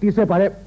30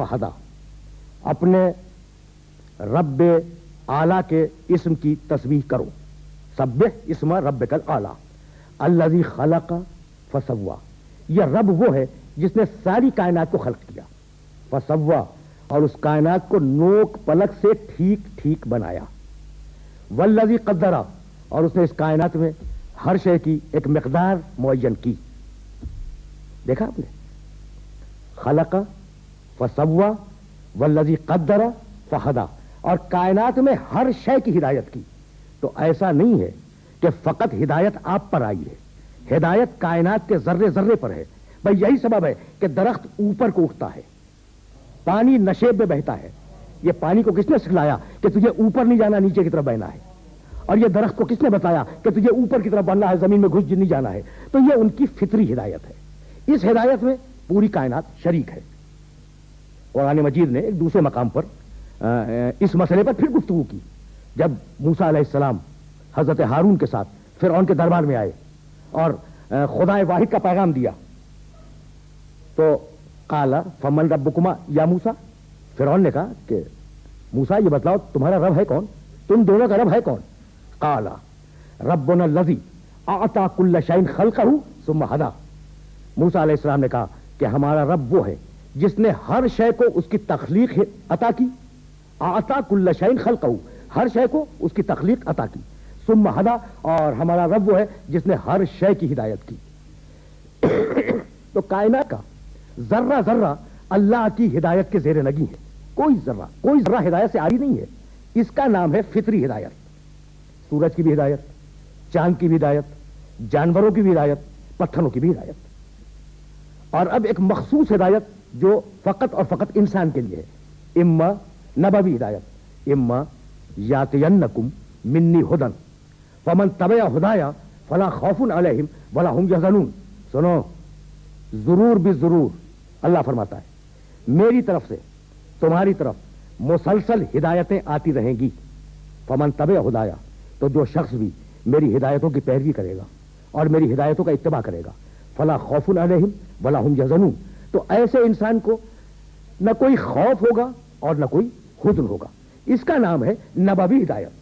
فہدا، اپنے رب اعلیٰ کے اسم کی تسبیح کرو. سبح اسم ربک الاعلیٰ الذی خلق فسوا. یہ رب وہ ہے جس نے ساری کائنات کو خلق کیا، فسوا، اور اس کائنات کو نوک پلک سے ٹھیک ٹھیک بنایا. والذی قدر، اور اس نے اس کائنات میں ہر شے کی ایک مقدار معین کی. دیکھا آپ نے، خلق فسوا والذی قدر فہدا، اور کائنات میں ہر شے کی ہدایت کی. تو ایسا نہیں ہے کہ فقط ہدایت آپ پر آئی ہے، ہدایت کائنات کے ذرے ذرے پر ہے. بھائی یہی سبب ہے کہ درخت اوپر کو اٹھتا ہے، پانی نشیب میں بہتا ہے. یہ پانی کو کس نے سکھلایا کہ تجھے اوپر نہیں جانا، نیچے کی طرف بہنا ہے؟ اور یہ درخت کو کس نے بتایا کہ تجھے اوپر کی طرف بڑھنا ہے، زمین میں گھس نہیں جانا ہے؟ تو یہ ان کی فطری ہدایت ہے. اس ہدایت میں پوری کائنات شریک ہے. قرآن مجید نے ایک دوسرے مقام پر اس مسئلے پر پھر گفتگو کی. جب موسیٰ علیہ السلام حضرت ہارون کے ساتھ فرعون کے دربار میں آئے اور خدا واحد کا پیغام دیا، تو قال فمن ربکما یا موسیٰ، فرعون نے کہا کہ موسیٰ یہ بتلاؤ تمہارا رب ہے کون، تم دونوں کا رب ہے کون؟ قال ربنا الذی اعطى كل شيء خلقه ثم هدى. موسیٰ علیہ السلام نے کہا کہ ہمارا رب وہ ہے جس نے ہر شے کو اس کی تخلیق عطا کی. اعطى كل شيء خلقه، ہر شے کو اس کی تخلیق عطا کی. ثم هدى، اور ہمارا رب وہ ہے جس نے ہر شے کی ہدایت کی. تو کائنات کا ذرہ ذرہ اللہ کی ہدایت کے زیر نگی ہے. کوئی ذرہ ہدایت سے آری نہیں ہے. اس کا نام ہے فطری ہدایت. سورج کی بھی ہدایت، چاند کی بھی ہدایت، جانوروں کی بھی ہدایت، پتھروں کی بھی ہدایت. اور اب ایک مخصوص ہدایت جو فقط اور فقط انسان کے لیے ہے، اما نبوی ہدایت، اما یاتینکم منی ہدن فمن تبع ہدایا فلا خوف علیہم ولا هم یحزنون. سنو، ضرور بھی ضرور اللہ فرماتا ہے میری طرف سے تمہاری طرف مسلسل ہدایتیں آتی رہیں گی. فمن تبع ہدایا، تو جو شخص بھی میری ہدایتوں کی پیروی کرے گا اور میری ہدایتوں کا اتباع کرے گا، فلا خوف علیہم ولا هم یحزنون، تو ایسے انسان کو نہ کوئی خوف ہوگا اور نہ کوئی حزن ہوگا. اس کا نام ہے نبوی ہدایت.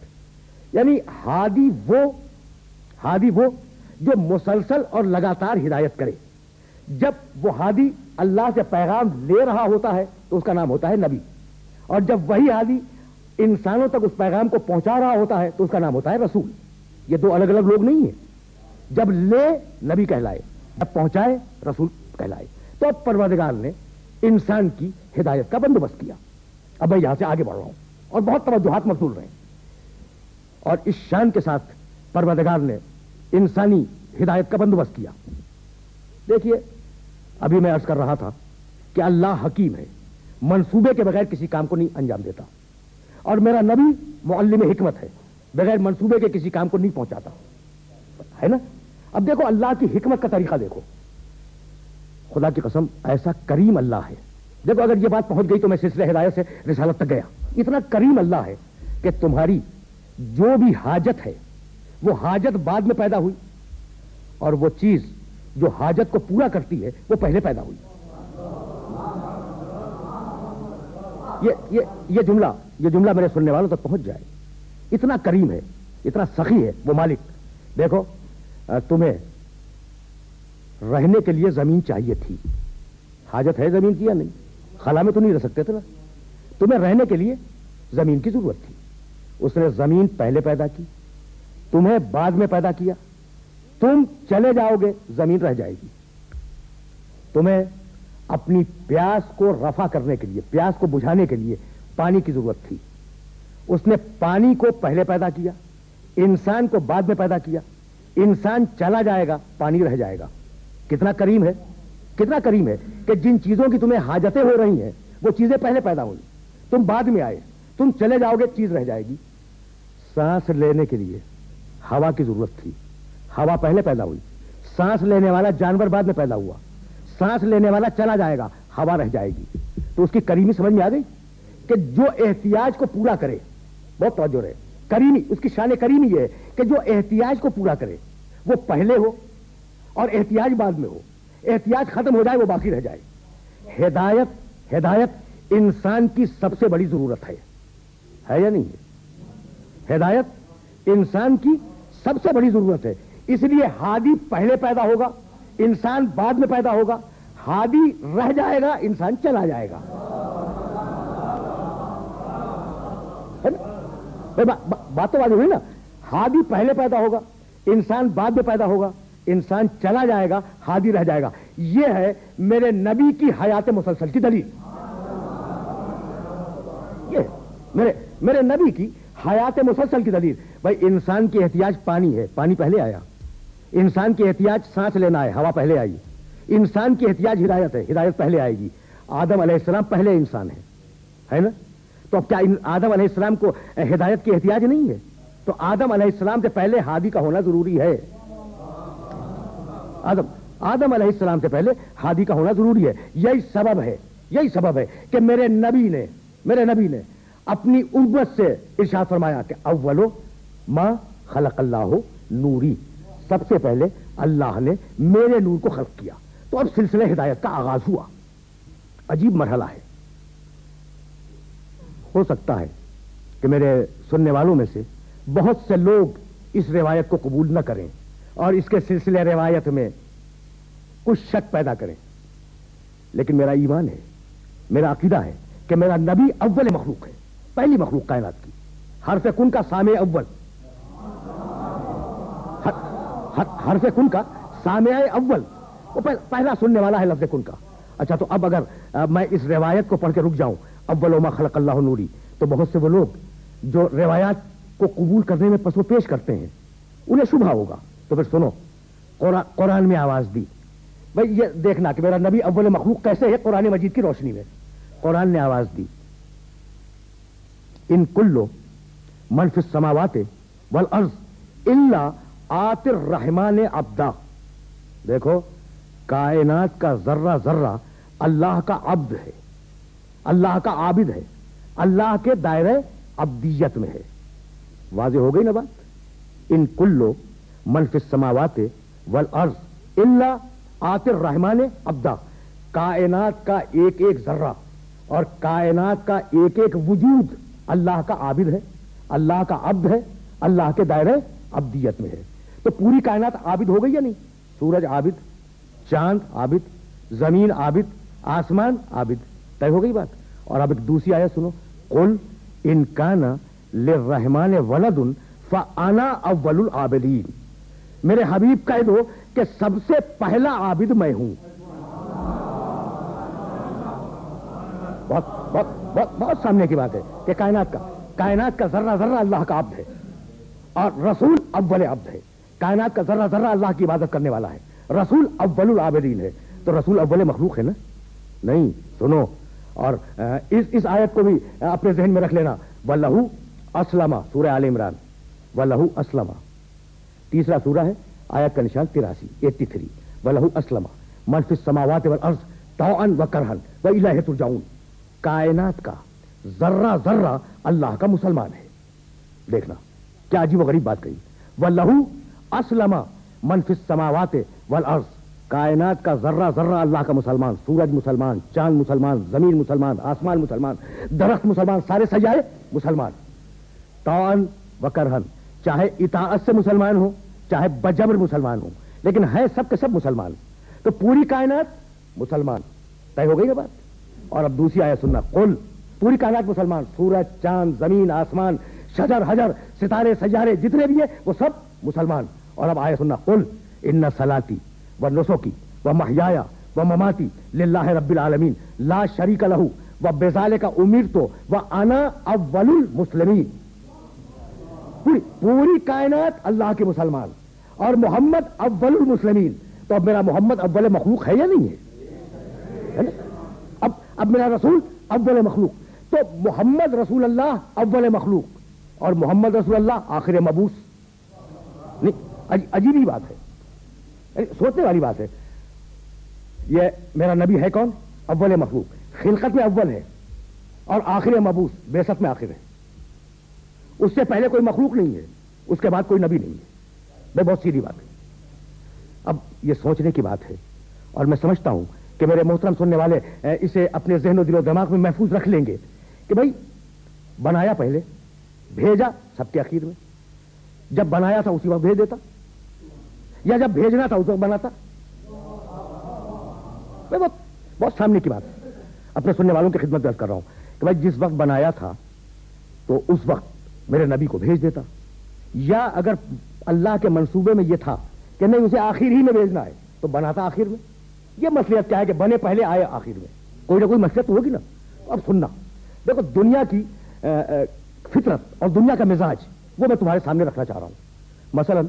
یعنی ہادی وہ جو مسلسل اور لگاتار ہدایت کرے. جب وہ ہادی اللہ سے پیغام لے رہا ہوتا ہے تو اس کا نام ہوتا ہے نبی، اور جب وہی ہادی انسانوں تک اس پیغام کو پہنچا رہا ہوتا ہے تو اس کا نام ہوتا ہے رسول. یہ دو الگ الگ لوگ نہیں ہیں. جب لے نبی کہلائے، جب پہنچائے رسول کہلائے. تو اب پروردگار نے انسان کی ہدایت کا بندوبست کیا. اب میں یہاں سے آگے بڑھ رہا ہوں اور بہت توجہات مبذول رہے. اور اس شان کے ساتھ پروردگار نے انسانی ہدایت کا بندوبست کیا. دیکھیے، ابھی میں عرض کر رہا تھا کہ اللہ حکیم ہے، منصوبے کے بغیر کسی کام کو نہیں انجام دیتا، اور میرا نبی معلم حکمت ہے، بغیر منصوبے کے کسی کام کو نہیں پہنچاتا ہے نا. اب دیکھو اللہ کی حکمت کا طریقہ دیکھو. خدا کی قسم ایسا کریم اللہ ہے. دیکھو اگر یہ بات پہنچ گئی تو میں سلسلہ ہدایت سے رسالت تک گیا. اتنا کریم اللہ ہے کہ تمہاری جو بھی حاجت ہے وہ حاجت بعد میں پیدا ہوئی، اور وہ چیز جو حاجت کو پورا کرتی ہے وہ پہلے پیدا ہوئی. یہ جملہ میرے سننے والوں تک پہنچ جائے. اتنا کریم ہے، اتنا سخی ہے وہ مالک. دیکھو، تمہیں رہنے کے لیے زمین چاہیے تھی. حاجت ہے زمین کی یا نہیں؟ خلا میں تو نہیں رہ سکتے تھے نا. تمہیں رہنے کے لیے زمین کی ضرورت تھی. اس نے زمین پہلے پیدا کی، تمہیں بعد میں پیدا کیا. تم چلے جاؤ گے زمین رہ جائے گی. تمہیں اپنی پیاس کو رفع کرنے کے لیے، پیاس کو بجھانے کے لیے پانی کی ضرورت تھی. اس نے پانی کو پہلے پیدا کیا، انسان کو بعد میں پیدا کیا. انسان چلا جائے گا، پانی رہ جائے گا. کتنا کریم ہے، کتنا کریم ہے کہ جن چیزوں کی تمہیں حاجتیں ہو رہی ہیں وہ چیزیں پہلے پیدا ہوئی، تم بعد میں آئے. تم چلے جاؤ گے، چیز رہ جائے گی. سانس لینے کے لیے ہوا کی ضرورت تھی، ہوا پہلے پیدا ہوئی. سانس لینے والا جانور بعد میں پیدا ہوا. سانس لینے والا چلا جائے گا، ہوا رہ جائے گی. تو اس کی کریمی سمجھ میں آ گئی کہ جو احتیاج کو پورا کرے، بہت توجہ رہے، کریمی، اس کی شان کریمی یہ ہے کہ جو احتیاج کو پورا کرے وہ پہلے ہو اور احتیاج بعد میں ہو. احتیاج ختم ہو جائے وہ باقی رہ جائے. ہدایت انسان کی سب سے بڑی ضرورت ہے یا نہیں ہے؟ ہدایت انسان کی سب سے بڑی ضرورت ہے. اس لیے ہادی پہلے پیدا ہوگا، انسان بعد میں پیدا ہوگا. ہادی رہ جائے گا، انسان چلا جائے گا. بات تو واضح ہوئی نا. ہادی پہلے پیدا ہوگا، انسان بعد میں پیدا ہوگا. انسان چلا جائے گا، ہادی رہ جائے گا. یہ ہے میرے نبی کی حیات مسلسل کی دلیل. یہ میرے نبی کی حیات مسلسل کی دلیل. بھائی انسان کی احتیاج پانی ہے، پانی پہلے آیا. انسان کی احتیاج سانس لینا ہے، ہوا پہلے آئی. انسان کی احتیاج ہدایت ہے، ہدایت پہلے آئے گی. آدم علیہ السلام پہلے انسان ہے نا. تو اب کیا آدم علیہ السلام کو ہدایت کی احتیاج نہیں ہے؟ تو آدم علیہ السلام سے پہلے ہادی کا ہونا ضروری ہے. آدم علیہ السلام سے پہلے ہادی کا ہونا ضروری ہے. یہی سبب ہے کہ میرے نبی نے اپنی امت سے ارشاد فرمایا کہ اولو ما خلق اللہ نوری، سب سے پہلے اللہ نے میرے نور کو خلق کیا. تو اب سلسلہ ہدایت کا آغاز ہوا. عجیب مرحلہ ہے. ہو سکتا ہے کہ میرے سننے والوں میں سے بہت سے لوگ اس روایت کو قبول نہ کریں اور اس کے سلسلے روایت میں کچھ شک پیدا کریں، لیکن میرا ایمان ہے، میرا عقیدہ ہے کہ میرا نبی اول مخلوق ہے، پہلی مخلوق کائنات کی. حرف کن کا سامع اول، حرف کن کا سامع اول، وہ پہلا سننے والا ہے لفظ کن کا. اچھا، تو اب اگر میں اس روایت کو پڑھ کے رک جاؤں اول ما خلق اللہ نوری، تو بہت سے وہ لوگ جو روایات کو قبول کرنے میں پس و پیش کرتے ہیں انہیں شبہ ہوگا. تو پھر سنو، قرآن میں آواز دی. بھائی یہ دیکھنا کہ میرا نبی اول مخلوق کیسے ہے قرآن مجید کی روشنی میں. قرآن نے آواز دی، ان کلو من فی السماوات والارض الا آتی الرحمن عبدا. دیکھو، کائنات کا ذرہ ذرہ اللہ کا عبد ہے، اللہ کا عابد ہے، اللہ کے دائرے عبدیت میں ہے. واضح ہو گئی نا بات؟ ان کلو من فی السماوات والارض الا آتی الرحمن عبدا. کائنات کا ایک ایک ذرہ اور کائنات کا ایک ایک وجود اللہ کا عابد ہے، اللہ کا عبد ہے، اللہ کے دائرے عبدیت میں ہے. تو پوری کائنات عابد ہو گئی یا نہیں؟ سورج عابد، چاند عابد، زمین عابد، آسمان عابد. طے ہو گئی بات. اور اب ایک دوسری آیت سنو، قل ان کان للرحمن ولد فانا اول العابدین. میرے حبیب کہہ دو کہ سب سے پہلا عابد میں ہوں. بہت سامنے کی بات ہے کہ کائنات کا ذرہ ذرہ اللہ کا عبد ہے اور رسول اول عبد ہے. کائنات کا ذرہ ذرہ اللہ کی عبادت کرنے والا ہے، رسول اول العابدین ہے. تو رسول اول مخلوق ہے نا؟ نہیں. سنو، اور اس آیت کو بھی اپنے ذہن میں رکھ لینا. وَلَهُ أَسْلَمَ، سورہ آل عمران، وَلَهُ أَسْلَمَ، تیسرا سورہ ہے، آیت کا نشان 83. وَلَهُ أَسْلَمَ مَن فِي السَّمَاوَاتِ وَالْأَرْضِ طَوْعًا وَكَرْهًا وَإِلَيْهِ تُرْجَعُونَ. کائنات کا ذرہ ذرہ اللہ کا مسلمان ہے. دیکھنا کیا عجیب و غریب بات کہی. وَلَهُ أَسْلَمَ مَن فِي السَّمَاوَاتِ وَالْأَرْضِ. کائنات کا ذرہ ذرہ اللہ کا مسلمان. سورج مسلمان، چاند مسلمان، زمین مسلمان، آسمان مسلمان، درخت مسلمان، سارے سیارے مسلمان. طوعاً وکرہن، چاہے اطاعت سے مسلمان ہو چاہے بجبر مسلمان ہو، لیکن ہے سب کے سب مسلمان. تو پوری کائنات مسلمان. طے ہو گئی نا بات. اور اب دوسری آیت سننا، قل، پوری کائنات مسلمان، سورج، چاند، زمین، آسمان، شجر، حجر، ستارے، سیارے جتنے بھی ہیں وہ سب مسلمان. اور اب آیت سننا، قل ان صلاتی ونسکی ومحیای ومماتی للہ رب العالمین لا شریک لہ وبذالک امرت وانا اول المسلمین. پوری کائنات اللہ کے مسلمان اور محمد اول المسلمین. تو اب میرا محمد اول مخلوق ہے یا نہیں ہے؟ اب میرا رسول اول مخلوق. تو محمد رسول اللہ اول مخلوق اور محمد رسول اللہ آخر مبعوث. نہیں، عجیب ہی بات ہے، سوچنے والی بات ہے. یہ میرا نبی ہے کون؟ اول مخلوق، خلقت میں اول ہے اور آخر مبعوث، بعثت میں آخر ہے. اس سے پہلے کوئی مخلوق نہیں ہے، اس کے بعد کوئی نبی نہیں ہے. بہت سیدھی بات ہے. اب یہ سوچنے کی بات ہے اور میں سمجھتا ہوں کہ میرے محترم سننے والے اسے اپنے ذہن و دل و دماغ میں محفوظ رکھ لیں گے کہ بھائی بنایا پہلے، بھیجا سب کے اخیر میں. جب بنایا تھا اسی وقت بھیج دیتا، یا جب بھیجنا تھا اس وقت بناتا. میں بہت سامنے کی بات اپنے سننے والوں کی خدمت میں عرض کر رہا ہوں کہ بھائی جس وقت بنایا تھا تو اس وقت میرے نبی کو بھیج دیتا، یا اگر اللہ کے منصوبے میں یہ تھا کہ نہیں اسے آخر ہی میں بھیجنا ہے تو بناتا آخر میں. یہ مصلحت کیا ہے کہ بنے پہلے آئے آخر میں؟ کوئی نہ کوئی مصلحت ہوگی نا. اب سننا، دیکھو دنیا کی فطرت اور دنیا کا مزاج وہ میں تمہارے سامنے رکھنا چاہ رہا ہوں. مثلا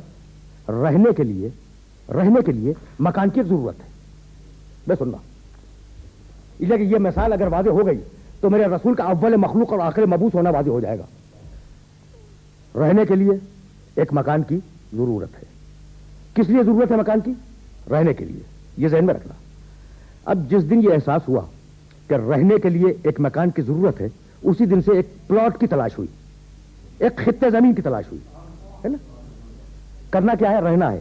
رہنے کے لیے مکان کی ایک ضرورت ہے. میں سننا، اس لیے کہ یہ مثال اگر واضح ہو گئی تو میرے رسول کا اول مخلوق اور آخر مبعوث ہونا واضح ہو جائے گا. رہنے کے لیے ایک مکان کی ضرورت ہے. کس لیے ضرورت ہے مکان کی؟ رہنے کے لیے. یہ ذہن میں رکھنا. اب جس دن یہ احساس ہوا کہ رہنے کے لیے ایک مکان کی ضرورت ہے، اسی دن سے ایک پلاٹ کی تلاش ہوئی، ایک خطے زمین کی تلاش ہوئی، ہے نا. کرنا کیا ہے؟ رہنا ہے.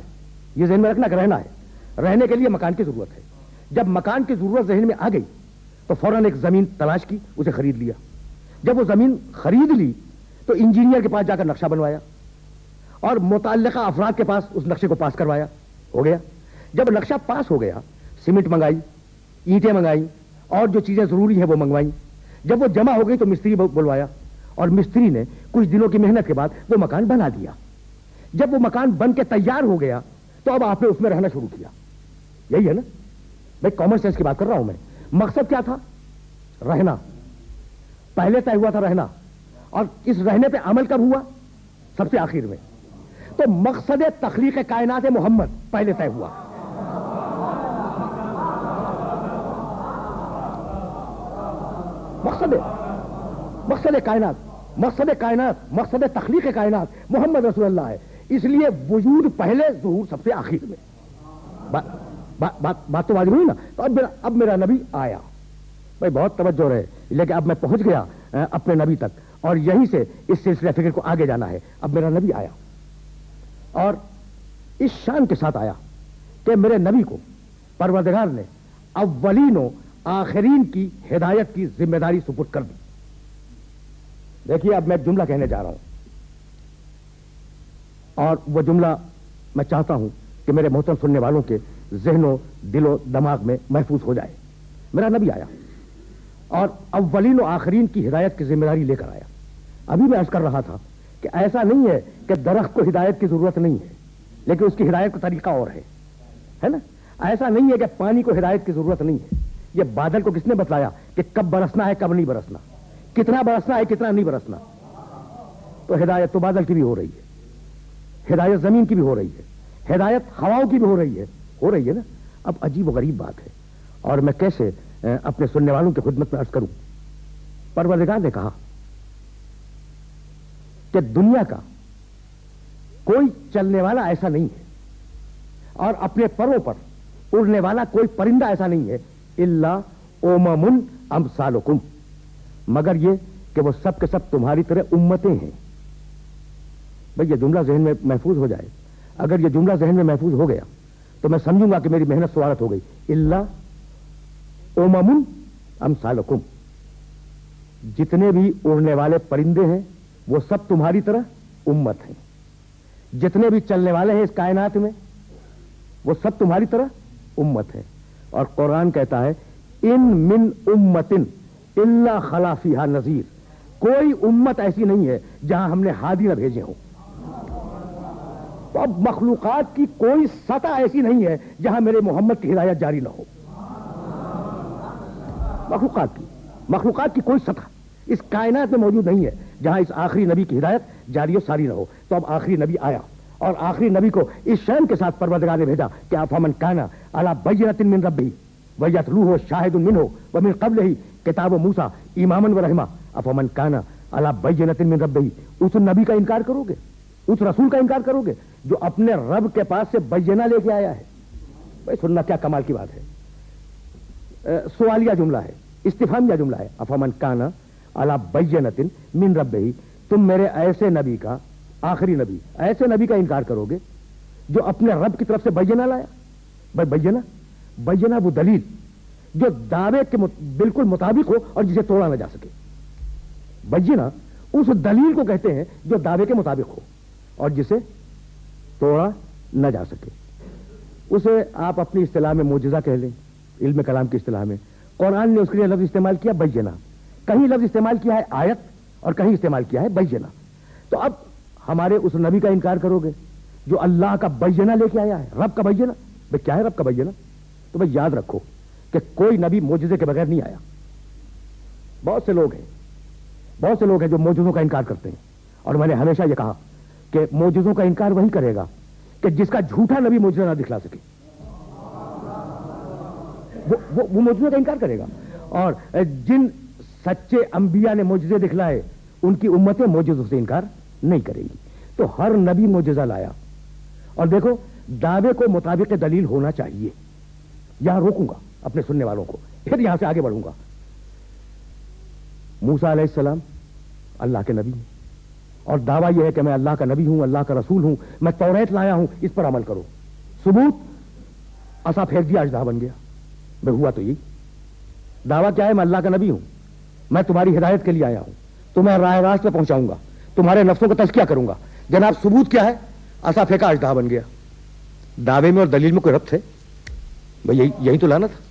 یہ ذہن میں رکھنا کہ رہنا ہے. رہنے کے لیے مکان کی ضرورت ہے. جب مکان کی ضرورت ذہن میں آ گئی تو فوراً ایک زمین تلاش کی، اسے خرید لیا. جب وہ زمین خرید لی تو انجینئر کے پاس جا کر نقشہ بنوایا اور متعلقہ افراد کے پاس اس نقشے کو پاس کروایا. ہو گیا. جب نقشہ پاس ہو گیا، سیمنٹ منگائی، اینٹیں منگائی اور جو چیزیں ضروری ہیں وہ منگوائیں. جب وہ جمع ہو گئی تو مستری بلوایا اور مستری نے کچھ دنوں کی محنت کے بعد وہ مکان بنا دیا. جب وہ مکان بن کے تیار ہو گیا تو اب آپ نے اس میں رہنا شروع کیا. یہی ہے نا بھائی، کامن سینس کی بات کر رہا ہوں میں. مقصد کیا تھا؟ رہنا. پہلے طے ہوا تھا رہنا، اور اس رہنے پہ عمل کب ہوا؟ سب سے آخر میں. تو مقصد تخلیق کائنات محمد پہلے طے ہوا. مقصد کائنات، مقصد تخلیق کائنات محمد رسول اللہ ہے. اس لیے وجود پہلے، ظہور سب سے آخر میں. بات تو واضح ہوئی نا. تو اب میرا نبی آیا. بھائی بہت توجہ رہے، لیکن اب میں پہنچ گیا اپنے نبی تک، اور یہیں سے اس سلسلہ فکر کو آگے جانا ہے. اب میرا نبی آیا اور اس شان کے ساتھ آیا کہ میرے نبی کو پروردگار نے اولین و آخرین کی ہدایت کی ذمہ داری سپرد کر دی. دیکھیے اب میں جملہ کہنے جا رہا ہوں، اور وہ جملہ میں چاہتا ہوں کہ میرے محترم سننے والوں کے ذہن و دل و دماغ میں محفوظ ہو جائے. میرا نبی آیا اور اولین و آخرین کی ہدایت کی ذمہ داری لے کر آیا. ابھی میں عرض کر رہا تھا کہ ایسا نہیں ہے کہ درخت کو ہدایت کی ضرورت نہیں ہے، لیکن اس کی ہدایت کا طریقہ اور ہے نا. ایسا نہیں ہے کہ پانی کو ہدایت کی ضرورت نہیں ہے. یہ بادل کو کس نے بتلایا کہ کب برسنا ہے کب نہیں برسنا، کتنا برسنا ہے کتنا نہیں برسنا؟ تو ہدایت تو بادل کی بھی ہو رہی ہے، ہدایت زمین کی بھی ہو رہی ہے، ہدایت ہواؤں کی بھی ہو رہی ہے نا. اب عجیب و غریب بات ہے، اور میں کیسے اپنے سننے والوں کی خدمت میں عرض کروں. پروردگار نے کہا کہ دنیا کا کوئی چلنے والا ایسا نہیں ہے اور اپنے پروں پر اڑنے والا کوئی پرندہ ایسا نہیں ہے، الا امم امثالکم، مگر یہ کہ وہ سب کے سب تمہاری طرح امتیں ہیں. بھئی یہ جملہ ذہن میں محفوظ ہو جائے. اگر یہ جملہ ذہن میں محفوظ ہو گیا تو میں سمجھوں گا کہ میری محنت سوارت ہو گئی. الا امم امثالکم، جتنے بھی اڑنے والے پرندے ہیں وہ سب تمہاری طرح امت ہیں. جتنے بھی چلنے والے ہیں اس کائنات میں وہ سب تمہاری طرح امت ہیں. اور قرآن کہتا ہے ان من امت الا خلا فیہا نذیر، کوئی امت ایسی نہیں ہے جہاں ہم نے ہادی نہ بھیجے ہوں. تو اب مخلوقات کی کوئی سطح ایسی نہیں ہے جہاں میرے محمد کی ہدایت جاری نہ ہو. مخلوقات کی کوئی سطح اس کائنات میں موجود نہیں ہے جہاں اس آخری نبی کی ہدایت جاری و ساری نہ ہو. تو اب آخری نبی آیا اور آخری نبی کو اس شان کے ساتھ پروردگار نے بھیجا کہ افمن کان علی بینۃ من ربہ ویتلوہ شاہد منہ ومن قبلہ کتاب موسیٰ اماما ورحمہ. افمن کان علی بینۃ من ربہ، اس نبی کا انکار کرو گے، اس رسول کا انکار کرو گے جو اپنے رب کے پاس سے بینہ لے کے آیا ہے. بھائی سننا کیا کمال کی بات ہے. سوالیہ جملہ ہے، استفہامیہ جملہ ہے. افمن کان علی بینۃ من ربہ، تم میرے ایسے نبی کا، آخری نبی، ایسے نبی کا انکار کرو گے جو اپنے رب کی طرف سے بینہ لایا. بھائی بینہ وہ دلیل جو دعوے کے بالکل مطابق ہو اور جسے توڑا نہ جا سکے. بینہ اس دلیل کو کہتے ہیں جو دعوے کے مطابق ہو اور جسے توڑا نہ جا سکے. اسے آپ اپنی اصطلاح میں معجزہ کہہ لیں, علم کلام کی اصطلاح میں. قرآن نے اس کے لیے لفظ استعمال کیا بینہ, کہیں لفظ استعمال کیا ہے آیت اور کہیں استعمال کیا ہے بینہ. تو اب ہمارے اس نبی کا انکار کرو گے جو اللہ کا بینہ لے کے آیا ہے, رب کا بینہ. بھائی کیا ہے رب کا بینہ؟ تو بھائی یاد رکھو کہ کوئی نبی معجزے کے بغیر نہیں آیا. بہت سے لوگ ہیں جو معجزوں کا انکار کرتے ہیں, اور میں نے ہمیشہ یہ کہا کہ معجزوں کا انکار وہی کرے گا کہ جس کا جھوٹا نبی معجزہ نہ دکھلا سکے, وہ معجزے کا انکار کرے گا. اور جن سچے انبیاء نے معجزے دکھلائے ان کی امتیں معجزوں سے انکار نہیں کریں گی. تو ہر نبی معجزہ لایا. اور دیکھو دعوے کو مطابق دلیل ہونا چاہیے. یہاں روکوں گا اپنے سننے والوں کو, پھر یہاں سے آگے بڑھوں گا. موسیٰ علیہ السلام اللہ کے نبی ہیں, اور دعویٰ یہ ہے کہ میں اللہ کا نبی ہوں, اللہ کا رسول ہوں, میں توریت لایا ہوں, اس پر عمل کرو. ثبوت عصا پھینک دیا, اژدہا بن گیا. میں ہوا تو یہی. دعویٰ کیا ہے؟ میں اللہ کا نبی ہوں, میں تمہاری ہدایت کے لیے آیا ہوں, تمہیں راہ راست پہ پہنچاؤں گا, تمہارے نفسوں کو تزکیہ کروں گا. جناب ثبوت کیا ہے؟ عصا پھینکا, اژدہا بن گیا. دعوے میں اور دلیل میں کوئی ربط ہے؟ بھائی یہی تو لانا تھا,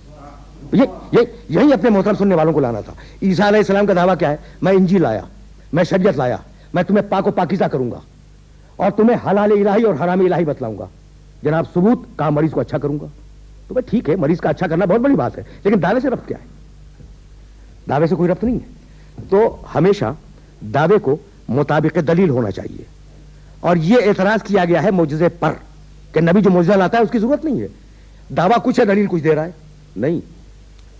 یہی اپنے محترم سننے والوں کو لانا تھا. عیسیٰ علیہ السلام کا دعویٰ کیا ہے؟ میں انجیل لایا, میں شریعت لایا, میں تمہیں پاک و پاکیزہ کروں گا اور تمہیں حلال الہی اور حرام الہی بتلاؤں گا. جناب ثبوت کہا مریض کو اچھا کروں گا. تو بھائی ٹھیک ہے, مریض کا اچھا کرنا بہت بڑی بات ہے, لیکن دعوے سے ربط کیا ہے؟ دعوے سے کوئی ربط نہیں ہے. تو ہمیشہ دعوے کو مطابق دلیل ہونا چاہیے. اور یہ اعتراض کیا گیا ہے معجزے پر کہ نبی جو معجزہ لاتا ہے اس کی ضرورت نہیں ہے. دعویٰ کچھ ہے, دلیل کچھ دے رہا ہے. نہیں,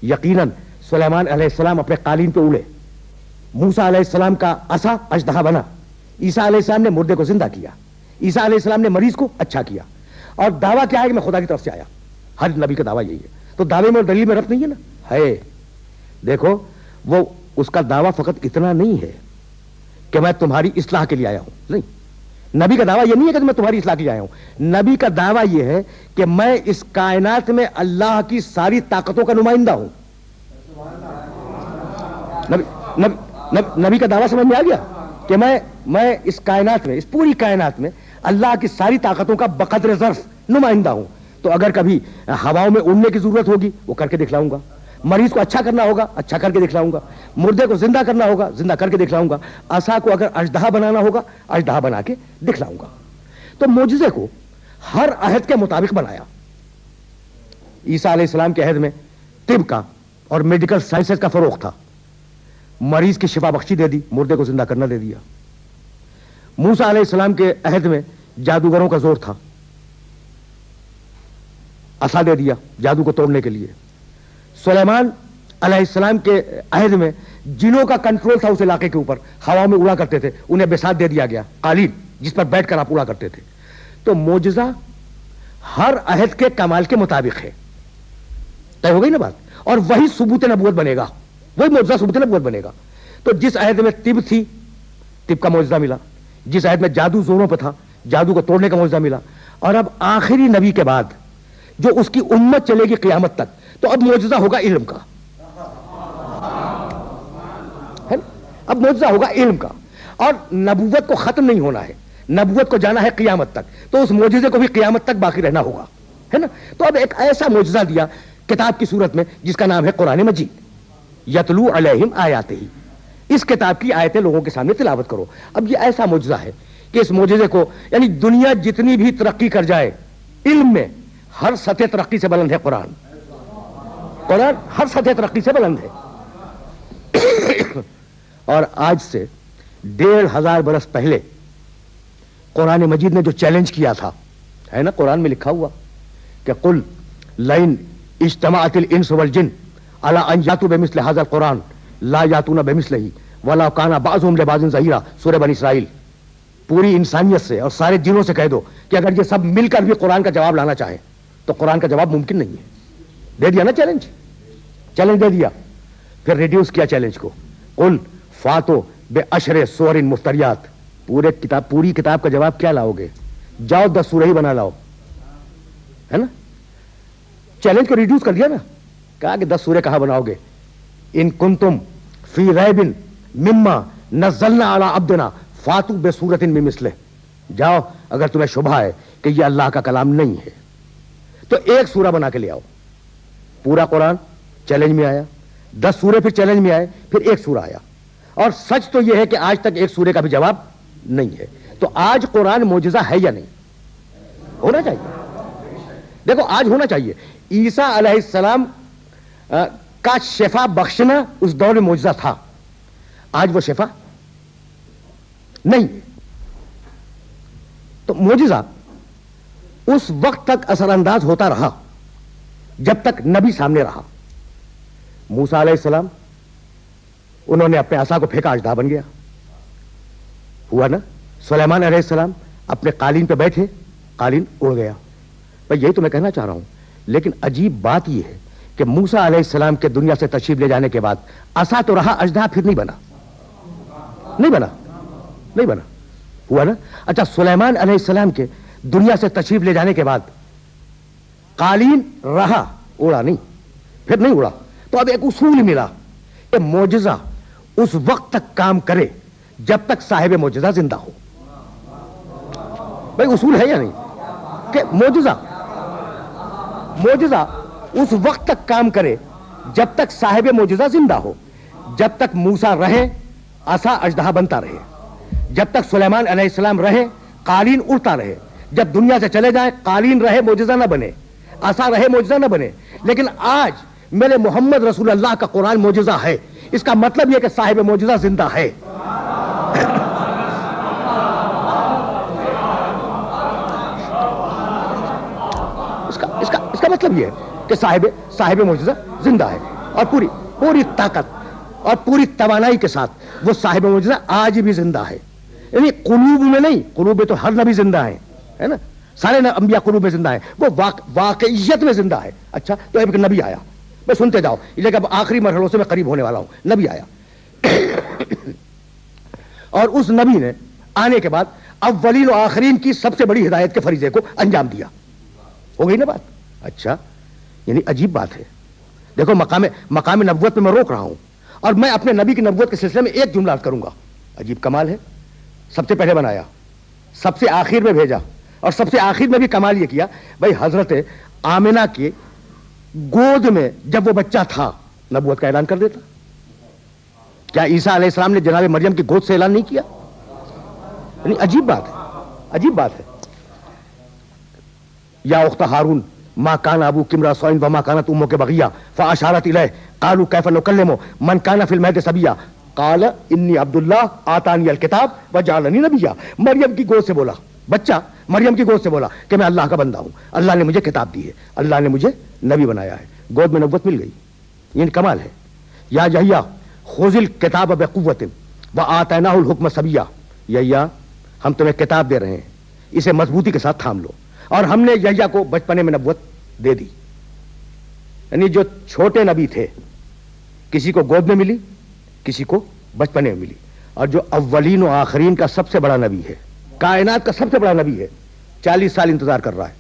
یقیناً سلیمان علیہ السلام اپنے قالین پہ اڑے, موسیٰ علیہ السلام کا عصا اژدہا بنا, عیسیٰ علیہ السلام نے مردے کو زندہ کیا, عیسیٰ علیہ السلام نے مریض کو اچھا کیا. اور دعویٰ کیا ہے کہ میں خدا کی طرف سے آیا. ہر نبی کا دعویٰ یہی ہے. تو دعوے میں اور دلیل میں ربط نہیں ہے نا؟ ہے. دیکھو وہ اس کا دعویٰ فقط اتنا نہیں ہے کہ میں تمہاری اصلاح کے لیے آیا ہوں. نہیں, نبی کا دعویٰ یہ نہیں ہے کہ میں تمہاری اصلاح کے لیے آیا ہوں. نبی کا دعویٰ یہ ہے کہ میں اس کائنات میں اللہ کی ساری طاقتوں کا نمائندہ ہوں. نبی کا دعویٰ سمجھ میں آ گیا کہ میں اس کائنات میں, اس پوری کائنات میں اللہ کی ساری طاقتوں کا بقدر ظرف نمائندہ ہوں. تو اگر کبھی ہواؤں میں اڑنے کی ضرورت ہوگی وہ کر کے دکھلاؤں گا, مریض کو اچھا کرنا ہوگا اچھا کر کے دکھلاؤں گا, مردے کو زندہ کرنا ہوگا زندہ کر کے دکھلاؤں گا, عصا کو اگر اژدہا بنانا ہوگا اژدہا بنا کے دکھلاؤں گا. تو معجزے کو ہر عہد کے مطابق بنایا. عیسیٰ علیہ السلام کے عہد میں طب کا اور میڈیکل سائنسز کا فروغ تھا, مریض کی شفا بخشی دے دی, مردے کو زندہ کرنا دے دیا. موسیٰ علیہ السلام کے عہد میں جادوگروں کا زور تھا, عصا دے دیا جادو کو توڑنے کے لیے. سلیمان علیہ السلام کے عہد میں جنوں کا کنٹرول تھا اس علاقے کے اوپر, ہواؤں میں اڑا کرتے تھے, انہیں بساط دے دیا گیا, قالین جس پر بیٹھ کر آپ اڑا کرتے تھے. تو معجزہ ہر عہد کے کمال کے مطابق ہے. طے ہو گئی نا بات؟ اور وہی ثبوت نبوت بنے گا, وہی معجزہ ثبوت نبوت بنے گا. تو جس عہد میں طب تھی طب کا معجزہ ملا, جس عہد میں جادو زوروں پہ تھا جادو کو توڑنے کا معجزہ ملا. اور اب آخری نبی کے بعد جو اس کی امت چلے گی قیامت تک, تو اب معجزہ ہوگا علم کا, ہے نا؟ اب معجزہ ہوگا علم کا. اور نبوت کو ختم نہیں ہونا ہے, نبوت کو جانا ہے قیامت تک, تو اس معجزے کو بھی قیامت تک باقی رہنا ہوگا, ہے نا؟ تو اب ایک ایسا معجزہ دیا کتاب کی صورت میں جس کا نام ہے قرآن مجید. یتلو علیہم آیاتہ, اس کتاب کی آیتیں لوگوں کے سامنے تلاوت کرو. اب یہ ایسا معجزہ ہے کہ اس معجزے کو, یعنی دنیا جتنی بھی ترقی کر جائے علم میں, ہر سطح ترقی سے بلند ہے قرآن. قرآن ہر سطح ترقی سے بلند ہے. اور آج سے 1500 برس پہلے قرآن مجید نے جو چیلنج کیا تھا, ہے نا قرآن میں لکھا ہوا کہ قل لئن اجتمعت الانس والجن علی ان یاتوا بمثل هذا القرآن لا یاتون بمثلہ ولا کان بعضهم لبعض ظہیرا. سورہ بنی اسرائیل. پوری انسانیت سے اور سارے جنوں سے کہہ دو کہ اگر یہ سب مل کر بھی قرآن کا جواب لانا چاہیں تو قرآن کا جواب ممکن نہیں ہے. دے دیا نا چیلنج, چیلنج دے دیا. پھر ریڈیوس کیا چیلنج کو, قل فاتو بعشر سور مفتریات. پوری کتاب کا جواب کیا لاؤ گے؟ جاؤ 10 سورہ ہی بنا لاؤ, ہے نا؟ چیلنج کو ریڈیوس کر دیا نا. کہا کہ 10 سورے کہاں بناؤ گے؟ ان کنتم فی ریب مما نزلنا علی عبدنا فاتوا بسورۃ من مثلہ. جاؤ اگر تمہیں شبہ ہے کہ یہ اللہ کا کلام نہیں ہے تو ایک سورہ بنا کے لے آؤ. پورا قرآن چیلنج میں آیا, 10 سورے پھر چیلنج میں آئے, پھر ایک سورہ آیا. اور سچ تو یہ ہے کہ آج تک ایک سورے کا بھی جواب نہیں ہے. تو آج قرآن معجزہ ہے یا نہیں؟ ہونا چاہیے. دیکھو آج ہونا چاہیے. عیسیٰ علیہ السلام کا شفا بخشنا اس دور میں معجزہ تھا, آج وہ شفا نہیں. تو معجزہ اس وقت تک اثر انداز ہوتا رہا جب تک نبی سامنے رہا. موسیٰ علیہ السلام انہوں نے اپنے عصا کو پھینکا, اژدہا بن گیا, ہوا نا. سلیمان علیہ السلام اپنے قالین پہ بیٹھے, قالین اڑ گیا. بھائی یہی تو میں کہنا چاہ رہا ہوں. لیکن عجیب بات یہ ہے کہ موسیٰ علیہ السلام کے دنیا سے تشریف لے جانے کے بعد عصا تو رہا, اژدہا پھر نہیں بنا. نہیں بنا, نہیں بنا, ہوا نا. اچھا سلیمان علیہ السلام کے دنیا سے تشریف لے جانے کے بعد قالین رہا, اڑا نہیں, پھر نہیں اڑا. تو اب ایک اصول ملا کہ معجزہ اس وقت تک کام کرے جب تک صاحب معجزہ زندہ ہو. بھائی اصول ہے یا نہیں کہ معجزہ اس وقت تک کام کرے جب تک صاحب معجزہ زندہ ہو. جب تک موسیٰ رہے عصا اژدہا بنتا رہے, جب تک سلیمان علیہ السلام رہے قالین اڑتا رہے. جب دنیا سے چلے جائیں قالین رہے معجزہ نہ بنے, عصا رہے معجزہ نہ بنے. لیکن آج میرے محمد رسول اللہ کا قرآن معجزہ ہے. اس کا مطلب یہ کہ صاحب معجزہ زندہ ہے. اس کا مطلب یہ ہے کہ صاحب معجزہ زندہ ہے, اور پوری طاقت اور پوری توانائی کے ساتھ وہ صاحب معجزہ آج بھی زندہ ہے. یعنی قلوب میں نہیں, قلوب میں تو ہر نبی زندہ ہے, ہے نا. سارے انبیاء قلوب میں زندہ ہیں, وہ واقعیت میں زندہ ہے. اچھا تو ایک نبی آیا, میں سنتے جاؤ, یہ اب آخری مرحلوں سے میں قریب ہونے والا ہوں. نبی آیا اور اس نبی نے آنے کے بعد اولین و آخرین کی سب سے بڑی ہدایت کے فریضے کو انجام دیا. ہو گئی نا بات. اچھا یعنی عجیب بات ہے. دیکھو مقام نبوت پہ میں روک رہا ہوں, اور میں اپنے نبی کی نبوت کے سلسلے میں ایک جملہ کروں گا. عجیب کمال ہے. سب سے پہلے بنایا, سب سے آخر میں بھیجا, اور سب سے آخر میں بھی کمال یہ کیا بھائی حضرت آمنہ کی گود میں جب وہ بچہ تھا نبوت کا اعلان کر دیتا. کیا عیسیٰ علیہ السلام نے جناب مریم کی گود سے اعلان نہیں کیا؟ یعنی عجیب بات ہے, عجیب بات ہے. یا اخت ہارون ما کان ابوک امرأ سوء وما کانت امک بغیہ فاشارت الیہ قالوا کیف نکلم من کان فی المہد صبیا قال انی عبد اللہ آتانی الکتاب وجعلنی نبیا. مریم کی گود سے بولا, بچہ مریم کی گود سے بولا کہ میں اللہ کا بندہ ہوں, اللہ نے مجھے کتاب دی ہے, اللہ نے مجھے نبی بنایا ہے. گود میں نبوت مل گئی. یہ کمال ہے. یا یحییٰ خذ الکتاب بقوۃ وآتیناہ الحکم صبیا. یحییٰ ہم تمہیں کتاب دے رہے ہیں, اسے مضبوطی کے ساتھ تھام لو. اور ہم نے یحییٰ کو بچپنے میں نبوت دے دی. یعنی جو چھوٹے نبی تھے کسی کو گود میں ملی, کسی کو بچپنے میں ملی. اور جو اولین و آخرین کا سب سے بڑا نبی ہے, کائنات کا سب سے بڑا نبی ہے, 40 سال انتظار کر رہا ہے.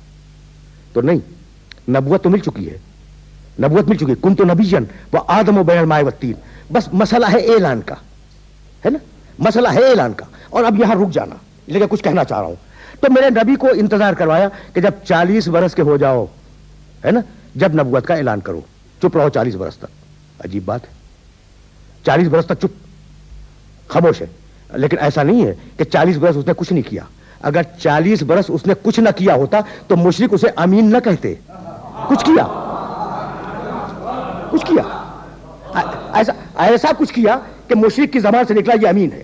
تو نہیں, نبوت تو مل چکی ہے, نبوت مل چکی. کنت نبیا وآدم بین الماء والطین. بس مسئلہ ہے اعلان کا, ہے نا, مسئلہ ہے اعلان کا. اور اب یہاں رک جانا, لیکن کچھ کہنا چاہ رہا ہوں. تو میرے نبی کو انتظار کروایا کہ جب 40 برس کے ہو جاؤ, ہے نا, جب نبوت کا اعلان کرو. چپ رہو 40 برس تک. عجیب بات ہے, 40 برس تک چپ, خاموش ہے. لیکن ایسا نہیں ہے کہ 40 برس اس نے کچھ نہیں کیا. اگر 40 برس اس نے کچھ نہ کیا ہوتا تو مشرک اسے امین نہ کہتے. کچھ کیا, کچھ کیا, ایسا کچھ کیا کہ مشرک کی زبان سے نکلا یہ امین ہے,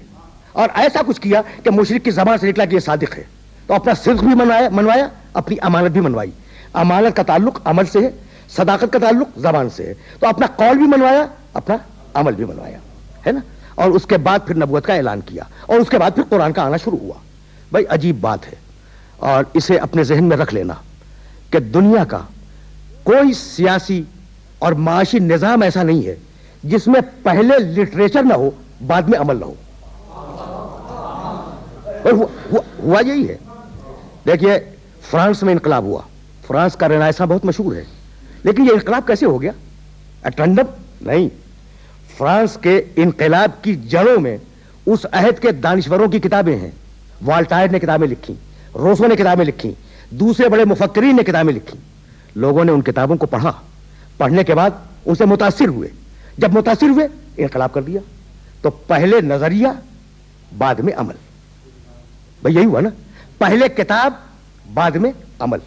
اور ایسا کچھ کیا کہ مشرک کی زبان سے نکلا کہ یہ صادق ہے. تو اپنا صدق بھی منوایا, اپنی امانت بھی منوائی. امانت کا تعلق عمل سے ہے, صداقت کا تعلق زبان سے ہے. تو اپنا قول بھی منوایا, اپنا عمل بھی منوایا, ہے نا. اور اس کے بعد پھر نبوت کا اعلان کیا, اور اس کے بعد پھر قرآن کا آنا شروع ہوا. بھائی عجیب بات ہے, اور اسے اپنے ذہن میں رکھ لینا کہ دنیا کا کوئی سیاسی اور معاشی نظام ایسا نہیں ہے جس میں پہلے لٹریچر نہ ہو بعد میں عمل نہ ہو. اور ہوا یہی ہے. دیکھیے فرانس میں انقلاب ہوا, فرانس کا رینائساں بہت مشہور ہے, لیکن یہ انقلاب کیسے ہو گیا؟ اٹرنڈم نہیں، فرانس کے انقلاب کی جڑوں میں اس عہد کے دانشوروں کی کتابیں ہیں. والٹائر نے کتابیں لکھی، روسو نے کتابیں لکھی، دوسرے بڑے مفکرین نے کتابیں لکھی. لوگوں نے ان کتابوں کو پڑھا، پڑھنے کے بعد ان سے متاثر ہوئے. جب متاثر ہوئے انقلاب کر دیا. تو پہلے نظریہ بعد میں عمل. بھئی یہی ہوا نا، پہلے کتاب بعد میں عمل،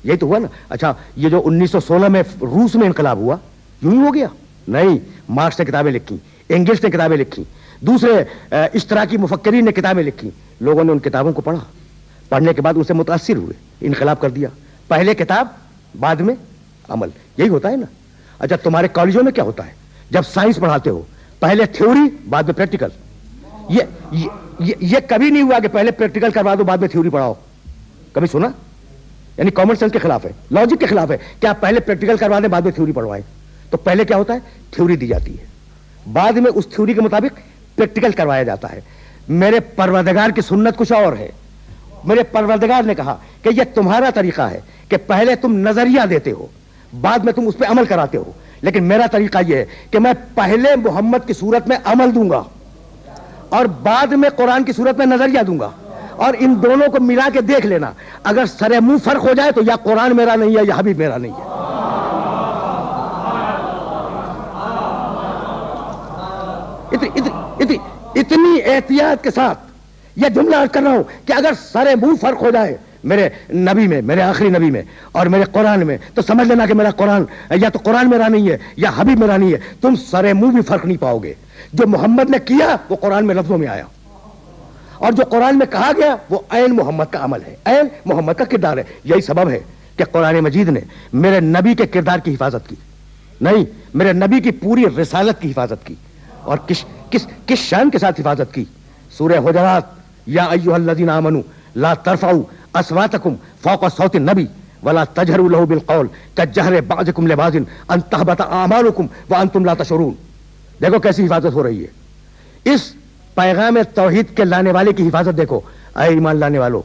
یہی تو ہوا نا. اچھا یہ جو 1916 میں روس میں انقلاب ہوا یوں ہی ہو گیا؟ نہیں، مارکس نے کتابیں لکھی، انگلس نے کتابیں لکھی، دوسرے اشتراکی مفکرین نے کتابیں لکھی. لوگوں نے ان کتابوں کو پڑھا، پڑھنے کے بعد ان سے متاثر ہوئے، انقلاب کر دیا. پہلے کتاب بعد میں عمل، یہی ہوتا ہے نا. اچھا تمہارے کالجوں میں کیا ہوتا ہے؟ جب سائنس پڑھاتے ہو پہلے تھیوری بعد میں پریکٹیکل. یہ کبھی نہیں ہوا کہ پہلے پریکٹیکل کروا دو بعد میں تھیوری پڑھاؤ. کبھی سنا؟ یعنی کامن سینس کے خلاف ہے، لاجک کے خلاف ہے کہ آپ پہلے پریکٹیکل کروا دیں بعد میں تھیوری پڑھوائیں. تو پہلے کیا ہوتا ہے؟ تھیوری دی جاتی ہے، بعد میں اس تھیوری کے مطابق پریکٹیکل کروایا جاتا ہے. میرے پروردگار کی سنت کچھ اور ہے. میرے پروردگار نے کہا کہ یہ تمہارا طریقہ ہے کہ پہلے تم نظریہ دیتے ہو بعد میں تم اس پہ عمل کراتے ہو، لیکن میرا طریقہ یہ ہے کہ میں پہلے محمد کی صورت میں عمل دوں گا اور بعد میں قرآن کی صورت میں نظریہ دوں گا. اور ان دونوں کو ملا کے دیکھ لینا، اگر سرے منہ فرق ہو جائے تو یا قرآن میرا نہیں ہے یا حبیب میرا نہیں ہے. اتنی احتیاط کے ساتھ یہ جملہ عرض کر رہا ہوں کہ اگر سرے منہ فرق ہو جائے میرے نبی میں، میرے آخری نبی میں اور میرے قرآن میں، تو سمجھ لینا کہ میرا قرآن یا تو قرآن میرا نہیں ہے یا حبیب میرا نہیں ہے. تم سرے منہ بھی فرق نہیں پاؤ گے. جو محمد نے کیا وہ قرآن میں لفظوں میں آیا، اور جو قرآن میں کہا گیا وہ عین محمد کا عمل ہے، عین محمد کا کردار ہے. یہی سبب ہے کہ قرآن مجید نے میرے نبی کے کردار کی حفاظت کی، نہیں میرے نبی کی پوری رسالت کی حفاظت کی. اور کس شان کے ساتھ حفاظت کی؟ سورہ حجرات، یا ایھا الذین آمنوا لا ترفعوا اصواتکم فوق صوت النبی ولا تجهروا له بالقول كجهر بعضکم لبعض ان تحبط اعمالکم وانتم لا تشعرون. دیکھو کیسی حفاظت ہو رہی ہے. اس پیغام توحید کے لانے والے کی حفاظت دیکھو. اے ایمان لانے والو،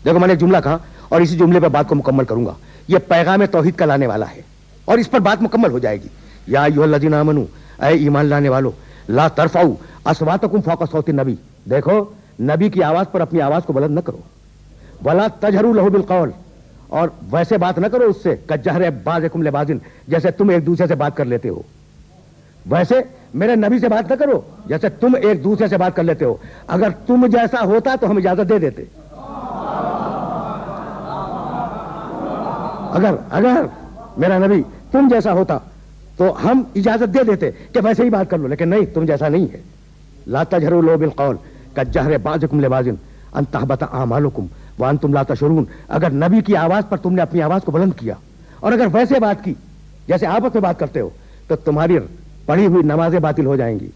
دیکھو میں نے ایک جملہ کہا اور اسی جملے پہ بات کو مکمل کروں گا. یہ پیغام توحید کا لانے والا ہے اور اس پر بات مکمل ہو جائے گی. یا ایھا الذین آمنوا، اے ایمان لانے والو، لا ترفعوا اصواتکم فوق صوت النبی. دیکھو نبی کی آواز پر اپنی آواز کو بلند نہ کرو. ولا تجهروا له بالقول، اور ویسے بات نہ کرو اس سے کجہر بعضکم لبعض، جیسے تم ایک دوسرے سے بات کر لیتے ہو. ویسے میرے نبی سے بات نہ کرو جیسے تم ایک دوسرے سے بات کر لیتے ہو. اگر تم جیسا ہوتا تو ہم اجازت دے دیتے. اگر میرا نبی تم جیسا ہوتا تو ہم اجازت دے دیتے کہ ویسے ہی بات کر لو، لیکن نہیں، تم جیسا نہیں ہے. لا تجهروا له بالقول كجهر بعضكم لبعض ان تحبط اعمالكم وانتم لا تشعرون. اگر نبی کی آواز پر تم نے اپنی آواز کو بلند کیا اور اگر ویسے بات کی جیسے آپس میں بات کرتے ہو تو تمہاری پڑھی ہوئی نمازیں باطل ہو جائیں گی،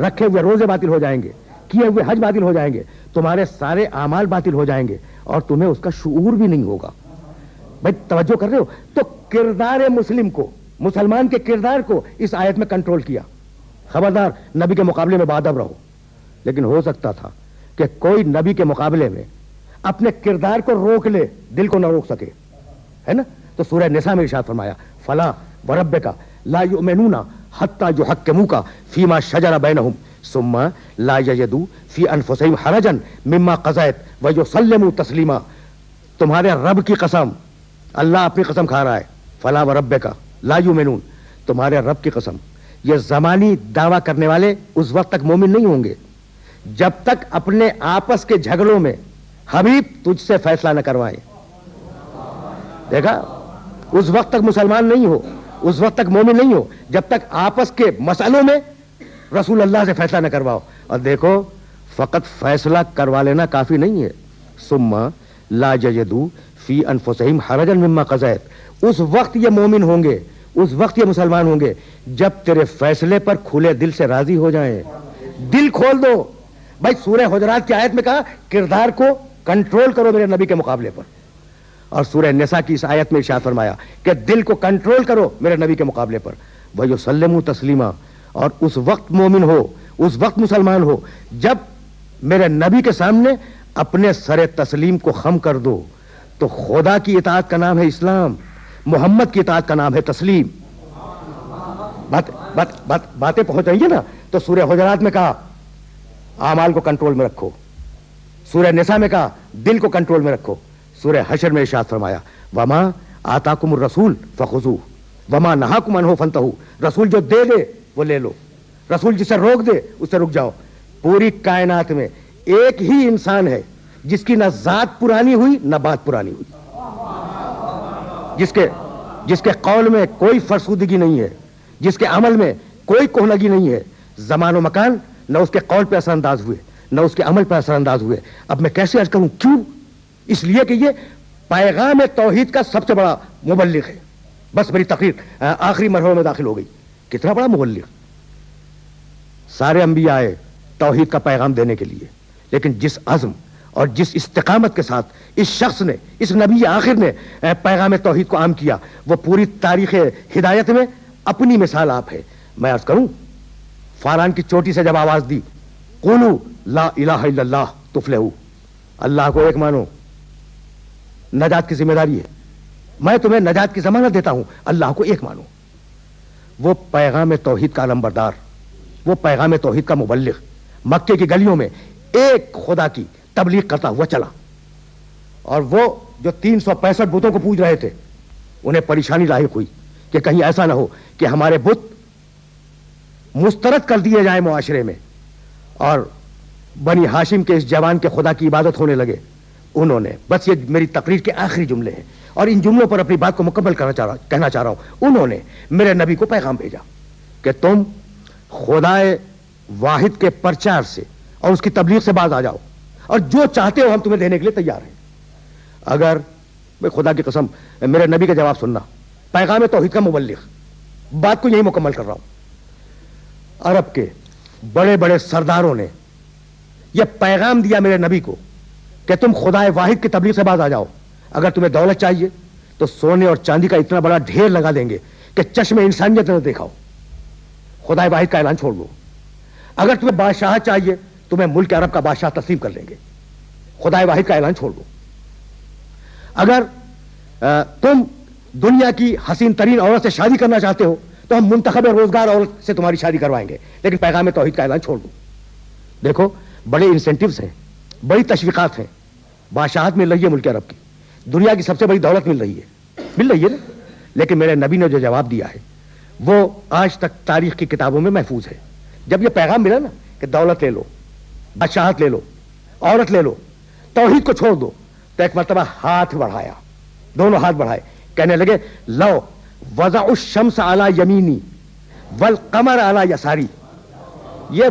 رکھے ہوئے روزے باطل ہو جائیں گے، کیے ہوئے حج باطل ہو جائیں گے، تمہارے سارے اعمال باطل ہو جائیں گے اور تمہیں اس کا شعور بھی نہیں ہوگا. بھائی توجہ کر رہے ہو؟ تو کردار مسلم کو، مسلمان کے کردار کو اس آیت میں کنٹرول کیا. خبردار نبی کے مقابلے میں باادب رہو. لیکن ہو سکتا تھا کہ کوئی نبی کے مقابلے میں اپنے کردار کو روک لے، دل کو نہ روک سکے، ہے نا. تو سورہ نساء میں ارشاد فرمایا فلا وربک لا یؤمنون حتی یحکموک فیما شجر بینہم ثم لا یجدوا فی انفسہم حرجا مما قضیت ویسلموا تسلیما. تمہارے رب کی قسم، اللہ اپنی قسم کھا رہا ہے. فلا وربک لا یؤمنون، تمہارے رب کی قسم. یہ زمانی دعویٰ کرنے والے اس وقت تک مومن نہیں ہوں گے جب تک اپنے آپس کے جھگڑوں میں حبیب تجھ سے فیصلہ نہ کروائیں. دیکھا، اس وقت تک مسلمان نہیں ہو، اس وقت تک مومن نہیں ہو جب تک آپس کے مسئلوں میں رسول اللہ سے فیصلہ نہ کرواؤ. اور دیکھو فقط فیصلہ کروا لینا کافی نہیں ہے. ثم لا یجدوا فی انفسہم حرجا مما قضیت، اس وقت یہ مومن ہوں گے، اس وقت یہ مسلمان ہوں گے جب تیرے فیصلے پر کھلے دل سے راضی ہو جائیں. دل کھول دو. بھائی سورہ حجرات کی آیت میں کہا کردار کو کنٹرول کرو میرے نبی کے مقابلے پر، اور سورہ نساء کی اس آیت میں ارشاد فرمایا کہ دل کو کنٹرول کرو میرے نبی کے مقابلے پر. وَيُسَلِّمُوا تَسْلِيمًا، اور اس وقت مومن ہو، اس وقت مسلمان ہو جب میرے نبی کے سامنے اپنے سر تسلیم کو خم کر دو. تو خدا کی اطاعت کا نام ہے اسلام، محمد کی اطاعت کا نام ہے تسلیم. باتیں پہنچ رہی ہیں نا، تو سورہ حجرات میں کہا اعمال کو کنٹرول میں رکھو، سورہ نساء میں کہا دل کو کنٹرول میں رکھو، سورہ حشر میں ارشاد فرمایا وما آتاکم الرسول فخذوہ وما نہاکم عنہ فانتہوا، رسول جو دے دے وہ لے لو، رسول جسے روک دے اس سے رک جاؤ۔ پوری کائنات میں ایک ہی انسان ہے جس کی نہ ذات پرانی ہوئی نہ بات پرانی ہوئی، جس کے قول میں کوئی فرسودگی نہیں ہے، جس کے عمل میں کوئی کہنگی نہیں ہے، زمان و مکان نہ اس کے قول پہ اثر انداز ہوئے نہ اس کے عمل پہ اثر انداز ہوئے۔ اب میں کیسے عرض کروں؟ کیوں؟ اس لیے کہ یہ پیغام توحید کا سب سے بڑا مبلغ ہے۔ بس میری تقریر آخری مرحلے میں داخل ہو گئی۔ کتنا بڑا مبلغ! سارے انبیاء آئے توحید کا پیغام دینے کے لیے، لیکن جس عزم اور جس استقامت کے ساتھ اس شخص نے، اس نبی آخر نے پیغام توحید کو عام کیا، وہ پوری تاریخ ہدایت میں اپنی مثال آپ ہے۔ میں عرض کروں، فاران کی چوٹی سے جب آواز دی قولوا لا الہ الا اللہ تفلحوا، اللہ کو ایک مانو، نجات کی ذمہ داری ہے، میں تمہیں نجات کی ضمانت دیتا ہوں، اللہ کو ایک مانو۔ وہ پیغام توحید کا علمبردار، وہ پیغام توحید کا مبلغ مکے کی گلیوں میں ایک خدا کی تبلیغ کرتا ہوا چلا، اور وہ جو 365 بتوں کو پوج رہے تھے انہیں پریشانی لاحق ہوئی کہ کہیں ایسا نہ ہو کہ ہمارے بت مسترد کر دیے جائیں معاشرے میں، اور بنی ہاشم کے اس جوان کے خدا کی عبادت ہونے لگے۔ انہوں نے، بس یہ میری تقریر کے آخری جملے ہیں اور ان جملوں پر اپنی بات کو مکمل کہنا چاہ رہا ہوں، انہوں نے میرے نبی کو پیغام بھیجا کہ تم خدائے واحد کے پرچار سے اور اس کی تبلیغ سے باز آ جاؤ، اور جو چاہتے ہو ہم تمہیں دینے کے لیے تیار ہیں۔ اگر خدا کی قسم میرے نبی کا جواب سننا، پیغام توحید کا مبلغ، بات کو یہی مکمل کر رہا ہوں۔ عرب کے بڑے بڑے سرداروں نے یہ پیغام دیا میرے نبی کو کہ تم خدائے واحد کی تبلیغ سے باز آ جاؤ، اگر تمہیں دولت چاہیے تو سونے اور چاندی کا اتنا بڑا ڈھیر لگا دیں گے کہ چشم انسانیت نہ دیکھاؤ، خدائے واحد کا اعلان چھوڑ دو۔ اگر تمہیں بادشاہ چاہیے تمہیں ملک عرب کا بادشاہ تسلیم کر لیں گے، خدائے واحد کا اعلان چھوڑ دو۔ اگر تم دنیا کی حسین ترین عورت سے شادی کرنا چاہتے ہو تو ہم منتخب روزگار عورت سے تمہاری شادی کروائیں گے، لیکن پیغام توحید کا اعلان چھوڑ دو۔ دیکھو، بڑے انسینٹیوز ہیں، بڑی تشویقات ہیں، بادشاہت مل رہی ہے ملک عرب کی، دنیا کی سب سے بڑی دولت مل رہی ہے نا، لیکن میرے نبی نے جو جواب دیا ہے وہ آج تک تاریخ کی کتابوں میں محفوظ ہے۔ جب یہ پیغام ملا نا کہ دولت لے لو، بادشاہت لے لو، عورت لے لو، توحید کو چھوڑ دو، تو ایک مرتبہ ہاتھ بڑھایا، دونوں ہاتھ بڑھائے، کہنے لگے لو وضع الشمس علی یمینی والقمر علی یساری۔ یہ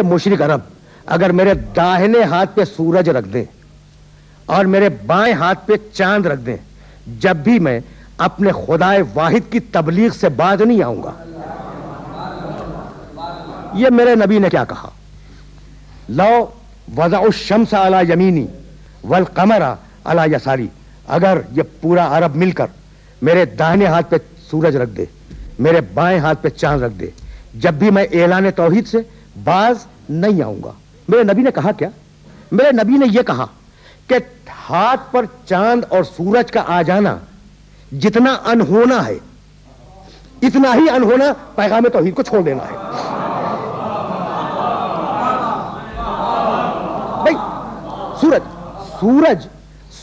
مشرک عرب اگر میرے داہنے ہاتھ پہ سورج رکھ دیں اور میرے بائیں ہاتھ پہ چاند رکھ دیں، جب بھی میں اپنے خدائے واحد کی تبلیغ سے باز نہیں آؤں گا۔ یہ میرے نبی نے کیا کہا؟ لو وضع الشمس علی یمینی والقمر علی یساری، اگر یہ پورا عرب مل کر میرے داہنے ہاتھ پہ سورج رکھ دے، میرے بائیں ہاتھ پہ چاند رکھ دے، جب بھی میں اعلان توحید سے باز نہیں آؤں گا۔ میرے نبی نے کہا کیا؟ میرے نبی نے یہ کہا کہ ہاتھ پر چاند اور سورج کا آ جانا جتنا انہونا ہے، اتنا ہی انہونا پیغام توحید کو چھوڑ دینا ہے۔ بھائی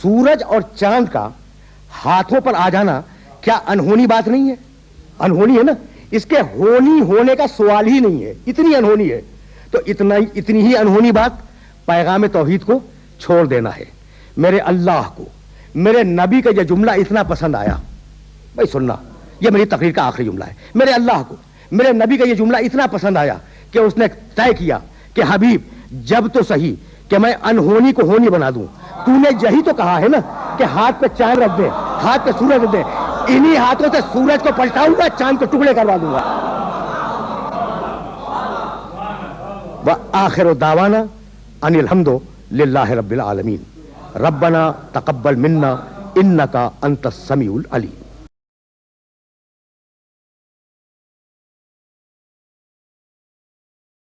سورج اور چاند کا ہاتھوں پر آ جانا کیا انہونی بات نہیں ہے؟ انہونی ہے نا، اس کے ہونی ہونے کا سوال ہی نہیں ہے، اتنی انہونی ہے۔ تو اتنی ہی انہونی بات پیغام توحید کو چھوڑ دینا ہے۔ میرے اللہ کو میرے نبی کا یہ جملہ اتنا پسند آیا، بھائی سننا، یہ میری تقریر کا آخری جملہ ہے۔ میرے اللہ کو میرے نبی کا یہ جملہ اتنا پسند آیا کہ اس نے طے کیا کہ حبیب جب تو صحیح کہ میں انہونی کو ہونی بنا دوں، تو نے یہی تو کہا ہے نا کہ ہاتھ پہ چاند رکھ دے، ہاتھ پہ سورج رکھ دے، انہی ہاتھوں سے سورج کو پلٹاؤں گا، چاند کو ٹکڑے کروا دوں گا۔ وآخر دعوانا ان الحمد للہ رب العالمین، ربنا تقبل منا انک انت السمیع العلیم۔